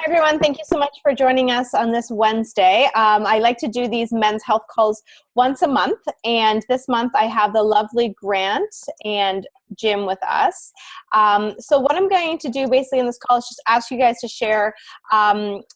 everyone. Thank you so much for joining us on this Wednesday. I like to do these men's health calls once a month, and this month I have the lovely Grant and Jim with us. So what I'm going to do basically in this call is just ask you guys to share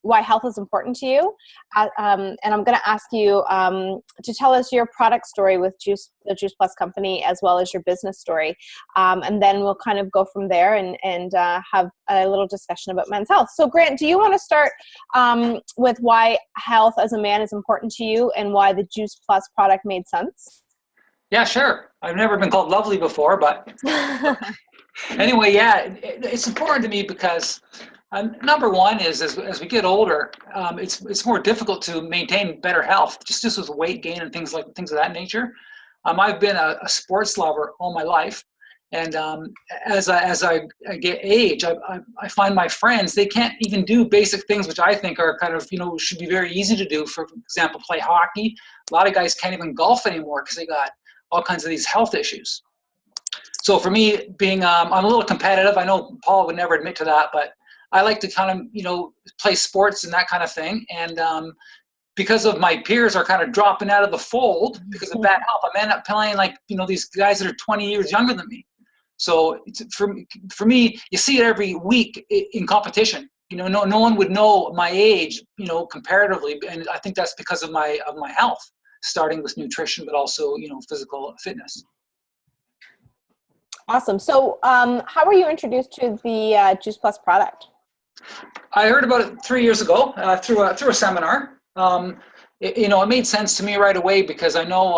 why health is important to you. And I'm going to ask you to tell us your product story with the Juice Plus company, as well as your business story. And then we'll kind of go from there and have a little discussion about men's health. So Grant, do you want to start with why health as a man is important to you and why the Juice Plus product made sense? Yeah, sure. I've never been called lovely before, but anyway, yeah, it's important to me because number one is as we get older, it's more difficult to maintain better health, just with weight gain and things of that nature. I've been a sports lover all my life, and as I get age, I find my friends, they can't even do basic things which I think are kind of should be very easy to do. For example, play hockey. A lot of guys can't even golf anymore because they got all kinds of these health issues. So for me, being I'm a little competitive. I know Paul would never admit to that, but I like to kind of play sports and that kind of thing. And because of my peers are kind of dropping out of the fold because of bad health, I end up playing like these guys that are 20 years younger than me. So for me, you see it every week in competition. No one would know my age, comparatively, and I think that's because of my health, starting with nutrition, but also physical fitness. Awesome. So how were you introduced to the Juice Plus product? I heard about it 3 years ago through a seminar. It made sense to me right away because I know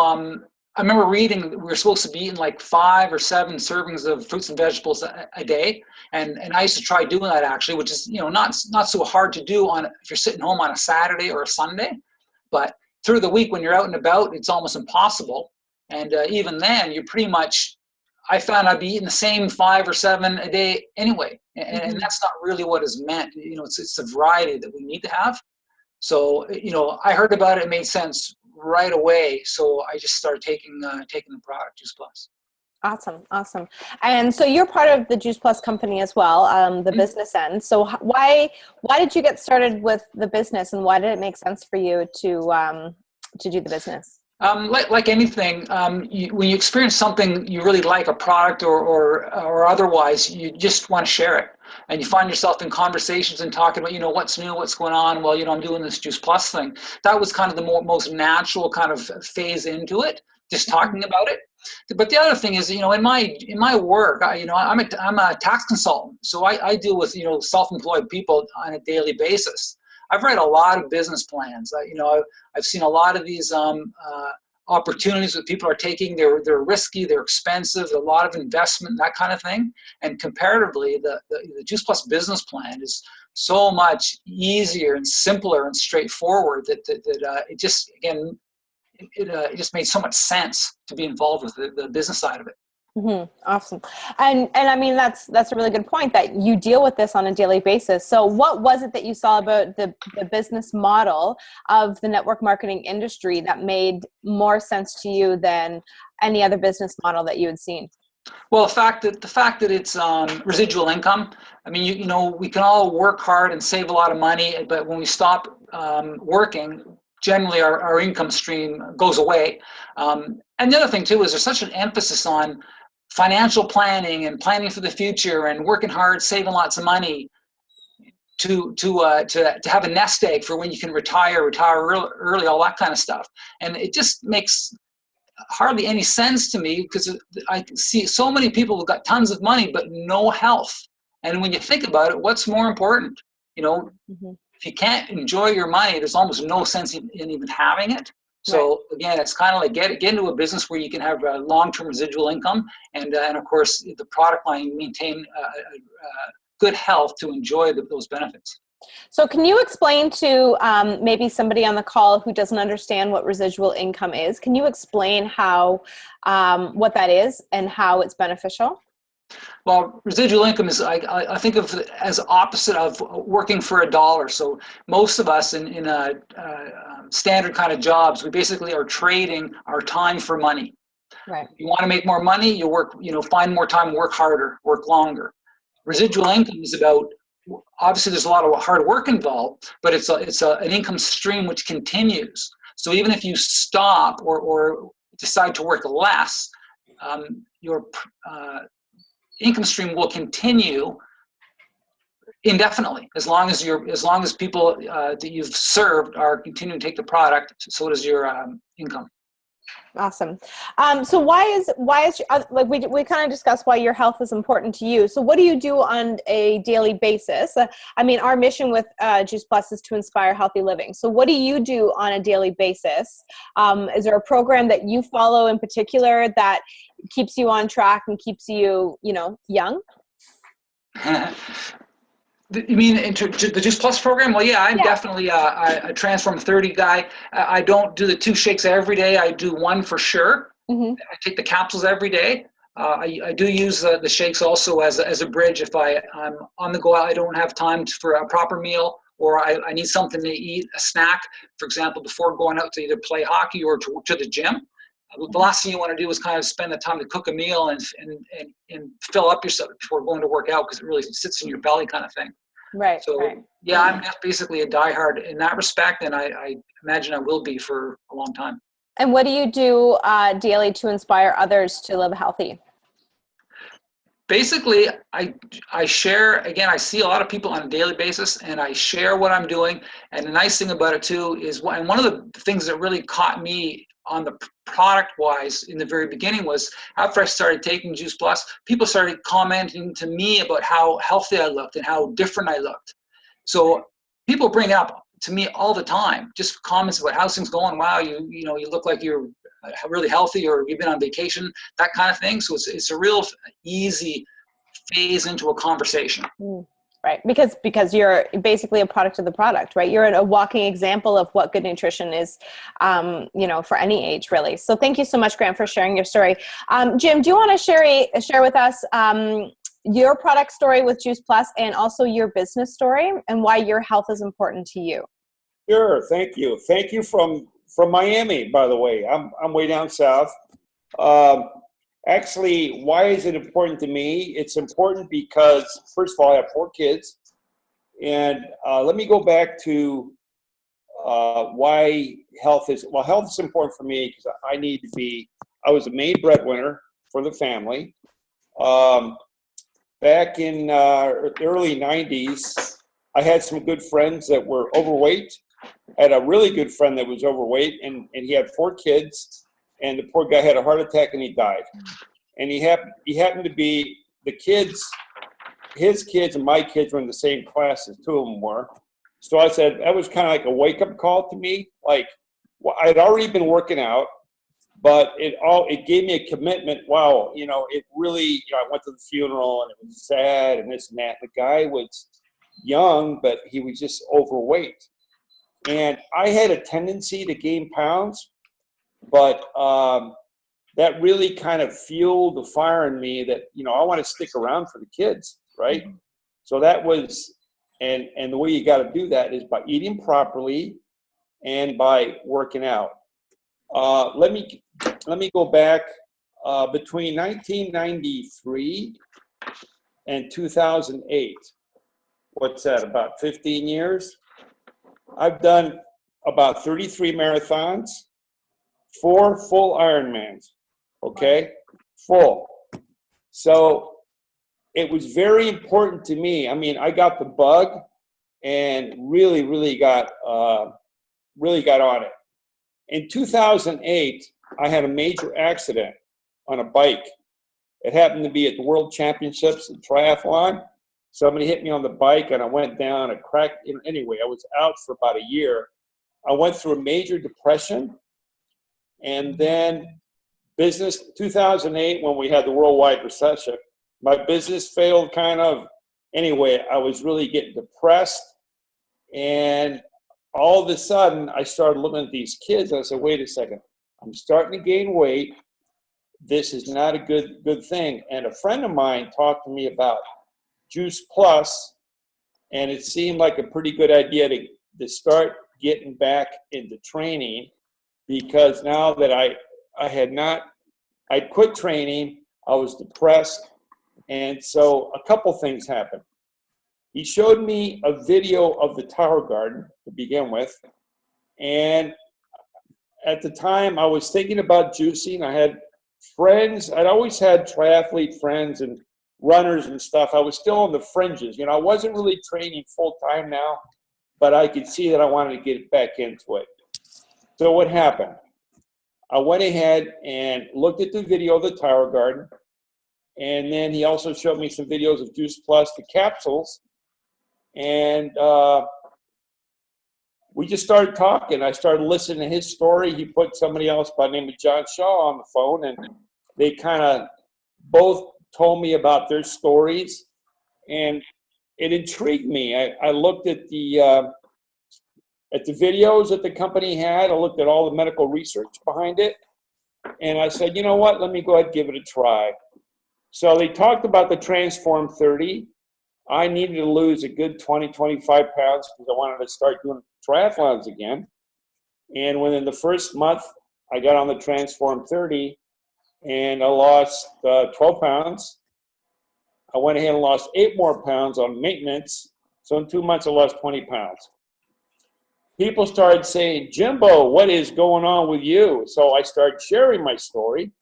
I remember reading that we were supposed to be eating like 5 or 7 servings of fruits and vegetables a day, and I used to try doing that actually, which is not so hard to do if you're sitting home on a Saturday or a Sunday, but through the week when you're out and about, it's almost impossible. And even then, you're pretty much, I found I'd be eating the same 5 or 7 a day anyway, and that's not really what is meant. It's the variety that we need to have. So I heard about it, it made sense right away. So I just started taking the product, Juice Plus. Awesome. And so you're part of the Juice Plus company as well, the business end. So why did you get started with the business, and why did it make sense for you to do the business? Like anything, when you experience something you really like, a product or otherwise, you just want to share it. And you find yourself in conversations and talking about, what's new, what's going on. Well, I'm doing this Juice Plus thing. That was kind of the most natural kind of phase into it, just talking about it. But the other thing is, in my work, I'm a tax consultant, so I deal with self-employed people on a daily basis. I've read a lot of business plans. I've seen a lot of these opportunities that people are taking. They're risky, they're expensive, a lot of investment, that kind of thing. And comparatively, the Juice Plus business plan is so much easier and simpler and straightforward that it just it just made so much sense to be involved with the business side of it. Awesome. And I mean, that's a really good point that you deal with this on a daily basis. So what was it that you saw about the business model of the network marketing industry that made more sense to you than any other business model that you had seen? Well, the fact that it's residual income. I mean, we can all work hard and save a lot of money, but when we stop working, generally our income stream goes away. And the other thing too is there's such an emphasis on financial planning and planning for the future and working hard, saving lots of money to have a nest egg for when you can retire early, all that kind of stuff. And it just makes hardly any sense to me because I see so many people who've got tons of money but no health. And when you think about it, what's more important? If you can't enjoy your money, there's almost no sense in even having it. So again, it's kind of like get into a business where you can have a long-term residual income, and of course the product line maintain good health to enjoy those benefits. So can you explain to maybe somebody on the call who doesn't understand what residual income is? Can you explain how what that is and how it's beneficial? Well, residual income is, I think of it as opposite of working for $1. So most of us in standard kind of jobs, we basically are trading our time for money. Right. You want to make more money, you work, find more time, work harder, work longer. Residual income is about obviously there's a lot of hard work involved, but it's an income stream which continues. So even if you stop or decide to work less, your income stream will continue indefinitely, as long as people that you've served are continuing to take the product. So does your income. Awesome. So why is like we kind of discussed why your health is important to you. So what do you do on a daily basis? I mean, our mission with Juice Plus is to inspire healthy living. So what do you do on a daily basis? Is there a program that you follow in particular that keeps you on track and keeps you, young? You mean into the Juice Plus program? Well, yeah, I'm definitely a Transform 30 guy. I don't do the 2 shakes every day. I do 1 for sure. Mm-hmm. I take the capsules every day. I do use the shakes also as a bridge if I'm on the go out. I don't have time for a proper meal, or I need something to eat, a snack, for example, before going out to either play hockey or to the gym. The last thing you want to do is kind of spend the time to cook a meal and fill up yourself before going to work out, because it really sits in your belly kind of thing. Right. So yeah, I'm basically a diehard in that respect, and I imagine I will be for a long time. And what do you do daily to inspire others to live healthy? Basically, I share, again, I see a lot of people on a daily basis, and I share what I'm doing. And the nice thing about it too is, and one of the things that really caught me on the product wise in the very beginning was, after I started taking Juice Plus, people started commenting to me about how healthy I looked and how different I looked. So people bring up to me all the time just comments about how's things going. Wow, you look like you're really healthy, or you've been on vacation, that kind of thing. So it's a real easy phase into a conversation. Right, because you're basically a product of the product, right? You're a walking example of what good nutrition is, for any age, really. So thank you so much, Grant, for sharing your story. Jim, do you want to share with us your product story with Juice Plus, and also your business story, and why your health is important to you? Sure, thank you. Thank you from Miami, by the way. I'm way down south. Actually, why is it important to me? It's important because, first of all, I have 4 kids. And let me go back to why health is important for me, because I was a main breadwinner for the family. Back in the early 90s, I had some good friends that were overweight. I had a really good friend that was overweight, and he had 4 kids. And the poor guy had a heart attack and he died. And he happened to be his kids and my kids were in the same class as 2 of them were. So I said, that was kind of like a wake up call to me. Like, I'd already been working out, but it gave me a commitment. Wow. It really, I went to the funeral and it was sad and this and that. The guy was young, but he was just overweight. And I had a tendency to gain pounds. But that really kind of fueled the fire in me that, I want to stick around for the kids, right? Mm-hmm. So that was, and the way you got to do that is by eating properly and by working out. Let me go back between 1993 and 2008. What's that, about 15 years? I've done about 33 marathons. 4 full Ironmans, okay? Full. So it was very important to me. I mean, I got the bug and really got on it. In 2008, I had a major accident on a bike. It happened to be at the World Championships in triathlon. Somebody hit me on the bike and I went down, I cracked. Anyway, I was out for about a year. I went through a major depression. And then 2008, when we had the worldwide recession, my business failed kind of. Anyway, I was really getting depressed. And all of a sudden, I started looking at these kids. And I said, wait a second, I'm starting to gain weight. This is not a good thing. And a friend of mine talked to me about Juice Plus, and it seemed like a pretty good idea to start getting back into training. Because now that I'd quit training, I was depressed. And so a couple things happened. he showed me a video of the Tower Garden to begin with. And at the time I was thinking about juicing. I had friends. I'd always had triathlete friends and runners and stuff. I was still on the fringes. I wasn't really training full time now, but I could see that I wanted to get back into it. So what happened? I went ahead and looked at the video of the Tower Garden. And then he also showed me some videos of Juice Plus, the capsules. And we just started talking. I started listening to his story. He put somebody else by the name of John Shaw on the phone, and they kind of both told me about their stories, and it intrigued me. I looked at the videos that the company had. I looked at all the medical research behind it, and I said, you know what? Let me go ahead and give it a try. So they talked about the Transform 30. I needed to lose a good 20, 25 pounds because I wanted to start doing triathlons again. And within the first month, I got on the Transform 30 and I lost 12 pounds. I went ahead and lost 8 more pounds on maintenance. So in 2 months, I lost 20 pounds. People started saying, Jimbo, what is going on with you? So I started sharing my story.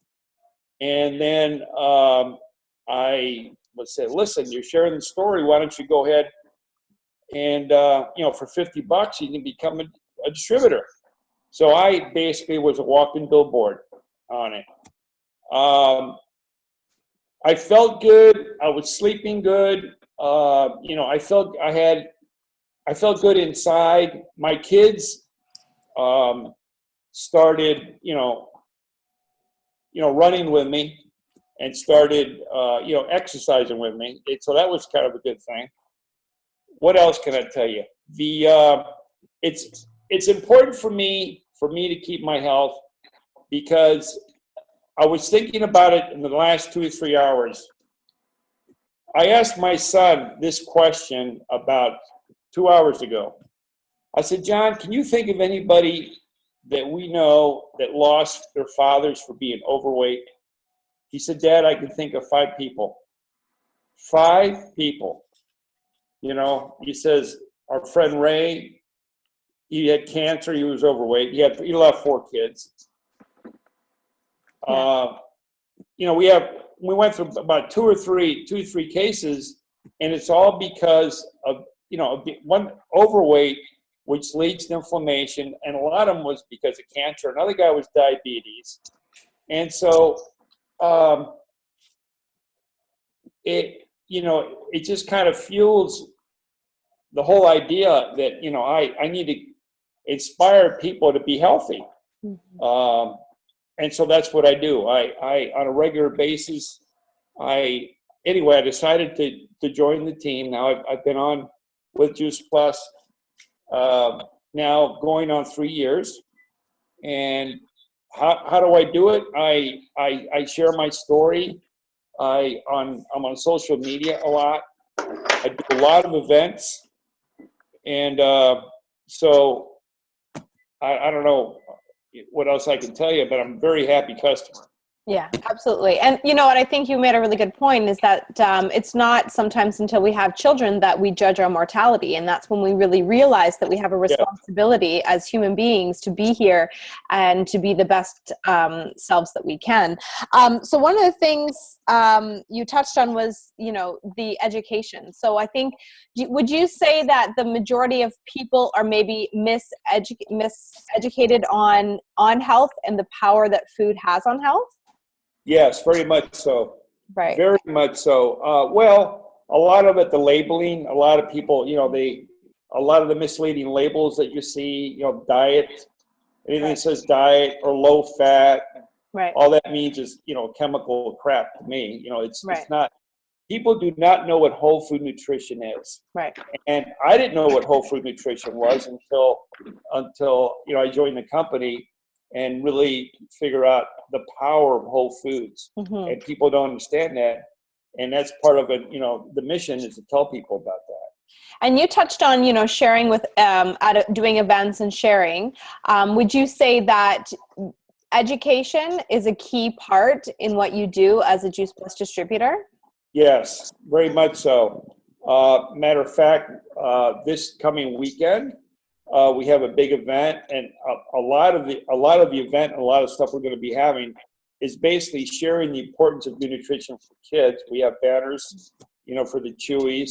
And then I would say, listen, you're sharing the story. Why don't you go ahead and, for $50, you can become a distributor. So I basically was a walking billboard on it. I felt good. I was sleeping good. I felt good inside. My kids started, running with me and started, exercising with me. So that was kind of a good thing. What else can I tell you? It's important for me to keep my health because I was thinking about it in the last 2 or 3 hours. I asked my son this question about 2 hours ago. I said, John, can you think of anybody that we know that lost their fathers for being overweight? He said, Dad, I can think of 5 people. 5 people. He says, our friend Ray, he had cancer, he was overweight. He left 4 kids. We went through about 2 or 3 cases, and it's all because of, one overweight, which leads to inflammation, and a lot of them was because of cancer. Another guy was diabetes. And so it just kind of fuels the whole idea that, I need to inspire people to be healthy. Mm-hmm. And so that's what I do. I on a regular basis, I decided to join the team. Now I've been on with Juice Plus now going on 3 years. And how do I do it? I share my story. I'm on social media a lot. I do a lot of events. And so I don't know what else I can tell you, but I'm a very happy customer. Yeah, absolutely. And you know what, I think you made a really good point is that it's not sometimes until we have children that we judge our mortality. And that's when we really realize that we have a responsibility as human beings to be here and to be the best selves that we can. So one of the things you touched on was, the education. So I think, would you say that the majority of people are maybe miseducated on health and the power that food has on health? Yes, very much so. Right. Very much so. A lot of it, the labeling, a lot of people, a lot of the misleading labels that you see, diet, anything that says diet or low fat, right. All that means is, chemical crap to me. It's not, people do not know what whole food nutrition is. Right. And I didn't know what whole food nutrition was until I joined the company and really figure out the power of whole foods. Mm-hmm. And people don't understand that. And that's part of it, the mission is to tell people about that. And you touched on, sharing with, doing events and sharing. Would you say that education is a key part in what you do as a Juice Plus distributor? Yes, very much so. Matter of fact, this coming weekend, we have a big event, and a lot of the event and a lot of stuff we're going to be having is basically sharing the importance of good nutrition for kids. We have banners, for the Chewies,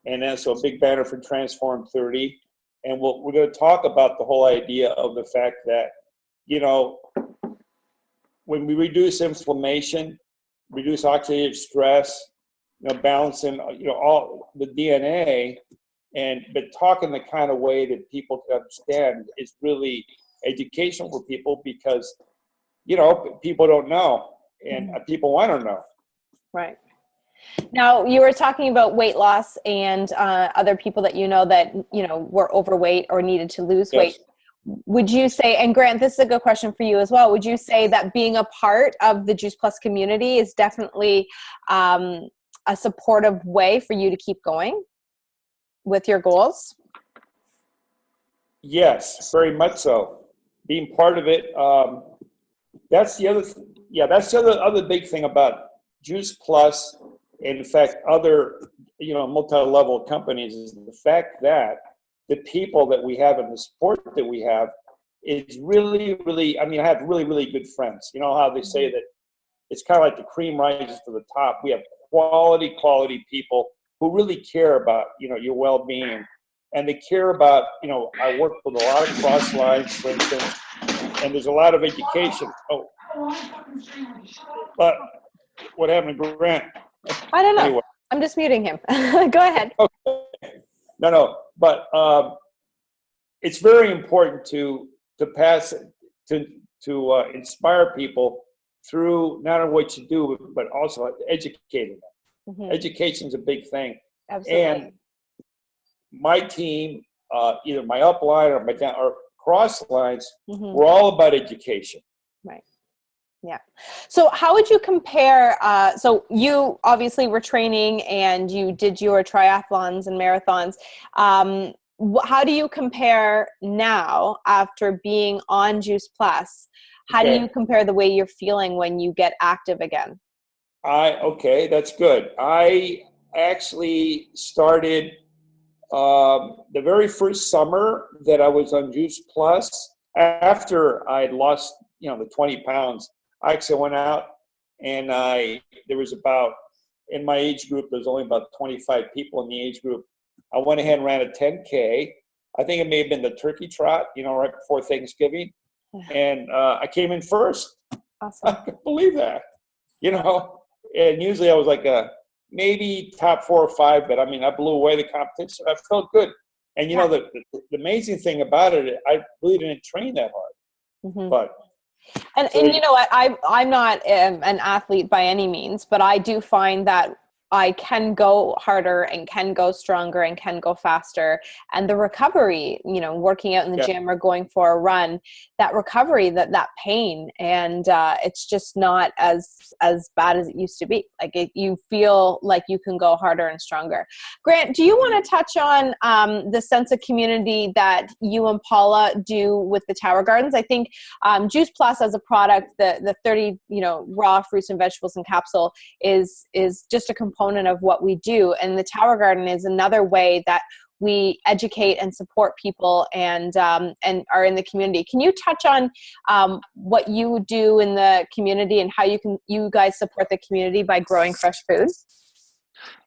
and then so a big banner for Transform 30. And we're going to talk about the whole idea of the fact that, when we reduce inflammation, reduce oxidative stress, balancing, all the DNA, but talk in the kind of way that people can understand is really educational for people, because, people don't know, and people want to know. Right. Now, you were talking about weight loss and other people that that, were overweight or needed to lose weight. Would you say, and Grant, this is a good question for you as well, would you say that being a part of the Juice Plus community is definitely a supportive way for you to keep going with your goals? Yes, very much so. Being part of it, that's the other big thing about Juice Plus, and in fact other multi-level companies, is the fact that the people that we have and the support that we have is really, really, I have really, really good friends. You know how they say that it's kind of like the cream rises to the top. We have quality people who really care about, your well-being, and they care about, I work with a lot of cross lines, for instance, and there's a lot of education. Oh, but what happened to Grant? I don't know. Anyway. I'm just muting him. Go ahead. Okay. No, but it's very important to pass to inspire people through not only what you do, but also educating them. Mm-hmm. Education's a big thing. Absolutely. And my team, either my upline or my down or cross lines, we're all about education. Right. Yeah. So how would you compare, so you obviously were training and you did your triathlons and marathons. How do you compare now after being on Juice Plus? How do you compare the way you're feeling when you get active again? Okay, that's good. I actually started the very first summer that I was on Juice Plus, after I had lost, the 20 pounds. I actually went out and there was about, in my age group, there's only about 25 people in the age group. I went ahead and ran a 10K. I think it may have been the turkey trot, right before Thanksgiving. And I came in first. Awesome. I couldn't believe that, and usually I was like maybe top 4 or 5, but I blew away the competition. I felt good. And the amazing thing about it, I really didn't train that hard, but. And you know what, I'm not an athlete by any means, but I do find that I can go harder and can go stronger and can go faster. And the recovery, working out in the gym or going for a run, that recovery, that pain, and it's just not as bad as it used to be. Like you feel like you can go harder and stronger. Grant, do you want to touch on the sense of community that you and Paula do with the Tower Gardens? I think Juice Plus as a product, the 30 raw fruits and vegetables in capsule is just a component of what we do, and the Tower Garden is another way that we educate and support people and are in the community. Can you touch on what you do in the community and how you guys support the community by growing fresh food?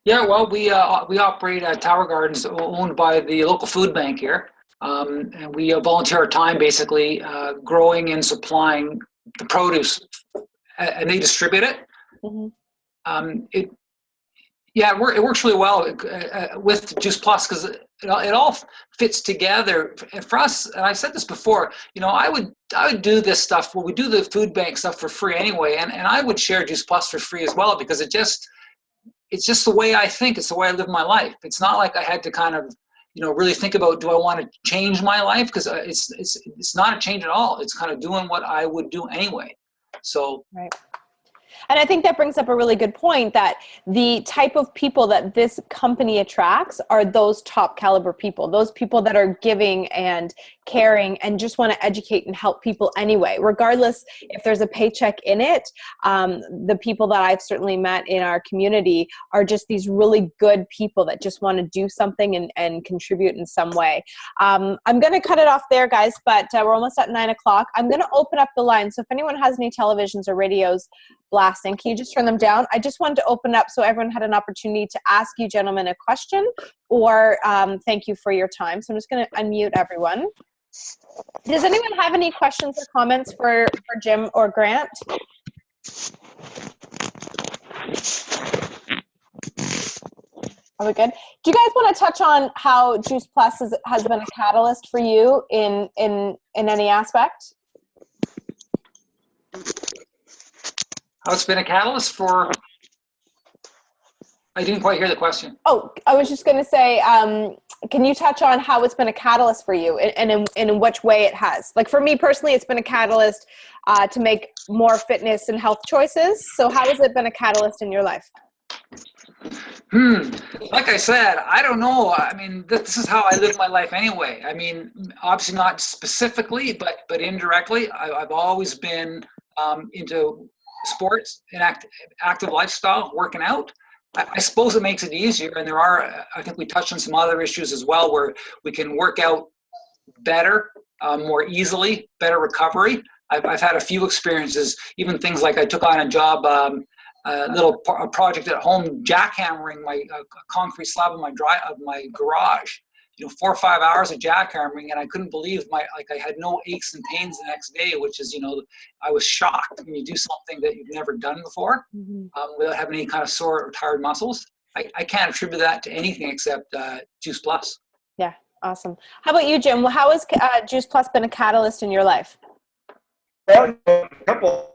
Yeah, well, we operate Tower Gardens, owned by the local food bank here, and we volunteer our time basically growing and supplying the produce, and they distribute it. Mm-hmm. It works really well with Juice Plus, because it all fits together for us. And I said this before, I would do this stuff where we do the food bank stuff for free anyway, and I would share Juice Plus for free as well, because it's just the way I think. It's the way I live my life. It's not like I had to kind of really think about, do I want to change my life? Because it's not a change at all. It's kind of doing what I would do anyway. So right. And I think that brings up a really good point, that the type of people that this company attracts are those top caliber people, those people that are giving and caring and just want to educate and help people anyway, regardless if there's a paycheck in it. The people that I've certainly met in our community are just these really good people that just want to do something and contribute in some way. I'm going to cut it off there, guys, but we're almost at 9 o'clock. I'm going to open up the line. So if anyone has any televisions or radios blasting, can you just turn them down? I just wanted to open up so everyone had an opportunity to ask you gentlemen a question or thank you for your time. So I'm just going to unmute everyone. Does anyone have any questions or comments for Jim or Grant? Are we good? Do you guys want to touch on how Juice Plus has been a catalyst for you in any aspect? How it's been a catalyst for? I didn't quite hear the question. Oh, I was just going to say, can you touch on how it's been a catalyst for you and in which way it has? Like for me personally, it's been a catalyst to make more fitness and health choices. So how has it been a catalyst in your life? Like I said, I don't know. I mean, this is how I live my life anyway. I mean, obviously not specifically, but indirectly. I've always been into sports and active lifestyle, working out. I suppose it makes it easier, and there are, I think we touched on some other issues as well where we can work out better, more easily, better recovery. I've had a few experiences, even things like I took on a job, a project at home, jackhammering my concrete slab of my garage. 4 or 5 hours of jackhammering, and I couldn't believe I had no aches and pains the next day, which is, I was shocked when you do something that you've never done before, without having any kind of sore or tired muscles. I can't attribute that to anything except Juice Plus. Yeah, awesome. How about you, Jim? How has Juice Plus been a catalyst in your life? Well, a couple.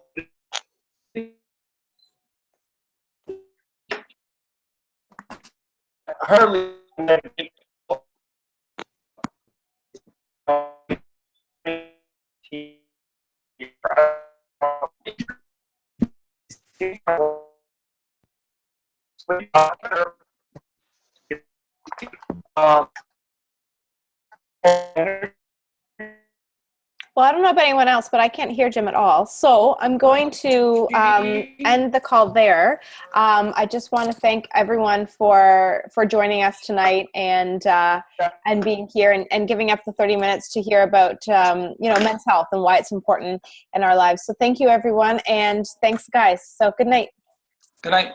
Hardly. Well, I don't know about anyone else, but I can't hear Jim at all. So I'm going to end the call there. I just want to thank everyone for joining us tonight and being here and giving up the 30 minutes to hear about men's health and why it's important in our lives. So thank you, everyone, and thanks, guys. So good night. Good night.